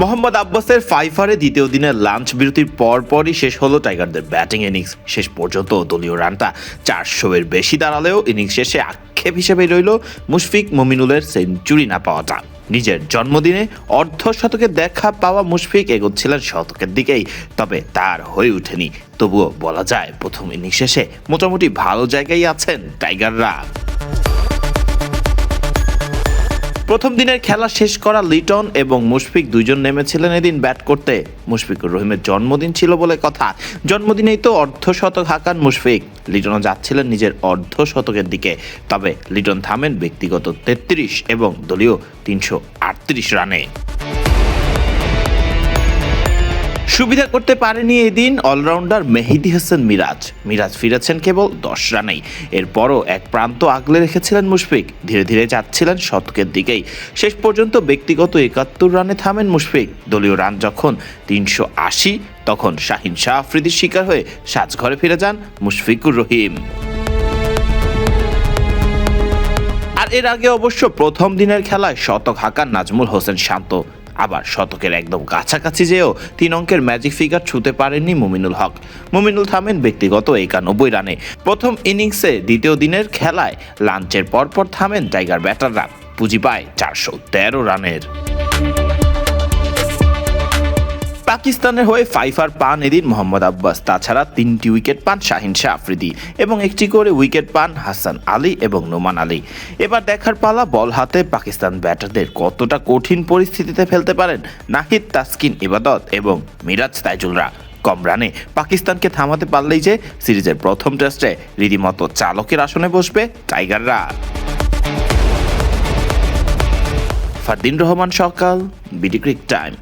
মোহাম্মদ আব্বাসের ফাইফারে দ্বিতীয় দিনের লাঞ্চ বিরতির পরপরই শেষ হলো টাইগারদের ব্যাটিং ইনিংস। শেষ পর্যন্ত দলীয় রানটা 400-এর বেশি দাঁড়ালেও ইনিংস শেষে আক্ষেপ হিসেবে রইল মুশফিক মুমিনুলের সেঞ্চুরি না পাওয়াটা। নিজের জন্মদিনে অর্ধশতকে দেখা পাওয়া মুশফিক এগোচ্ছিলেন শতকের দিকেই, তবে তার হয়ে ওঠেনি। তবুও বলা যায় প্রথম ইনিংস শেষে মোটামুটি ভালো জায়গায় আছেন টাইগাররা। প্রথম দিনের খেলা শেষ করা লিটন এবং মুশফিক দুইজন নেমেছিলেন এদিন ব্যাট করতে। মুশফিকুর রহিমের জন্মদিন ছিল বলে কথা, জন্মদিনেই তো অর্ধশতক হাঁকান মুশফিক। লিটনও যাচ্ছিলেন নিজের অর্ধশতকের দিকে, তবে লিটন থামেন ব্যক্তিগত 33 এবং দলীয় 338 রানে। সুবিধা করতে পারেনি এদিন অলরাউন্ডার মেহেদী হাসান মিরাজ ফিরেছেন কেবল 10 রানেই। এরপরও এক প্রান্ত আগলে রেখেছিলেন মুশফিক, ধীরে ধীরে যাচ্ছিলেন শতকের দিকেই। শেষ পর্যন্ত ব্যক্তিগত 71 রানে থামেন মুশফিক। দলীয় রান যখন 380, তখন শাহিন শাহ আফ্রিদির শিকার হয়ে সাজঘরে ফিরে যান মুশফিকুর রহিম। আর এর আগে অবশ্য প্রথম দিনের খেলায় শতক হাঁকান নাজমুল হোসেন শান্ত। আবার শতকের একদম কাছাকাছি যেও 3 অঙ্কের ম্যাজিক ফিগার ছুঁতে পারেননি মুমিনুল হক। মুমিনুল থামেন ব্যক্তিগত 91 রানে। প্রথম ইনিংসে দ্বিতীয় দিনের খেলায় লাঞ্চের পরপর থামেন টাইগার ব্যাটাররা, পুঁজি পায় 413 রানের। পাকিস্তানের হয়ে ফাইফার পান এদিন মোহাম্মদ আব্বাস। তাছাড়া 3টি উইকেট পান শাহিন শাহ আফ্রিদি এবং 1টি করে উইকেট পান হাসান আলী এবং নোমান আলী। এবার দেখার পালা বল হাতে পাকিস্তান ব্যাটারদের কতটা কঠিন পরিস্থিতিতে ফেলতে পারেন নাহিদ তাসকিন ইবাদত এবং মিরাজ তাইজুলরা। কম রানে পাকিস্তানকে থামাতে পারলেই যে সিরিজের প্রথম টেস্টে রীতিমতো চালকের আসনে বসবে টাইগাররা। ফারদিন রহমান সকাল, বিডি ক্রিক টাইম।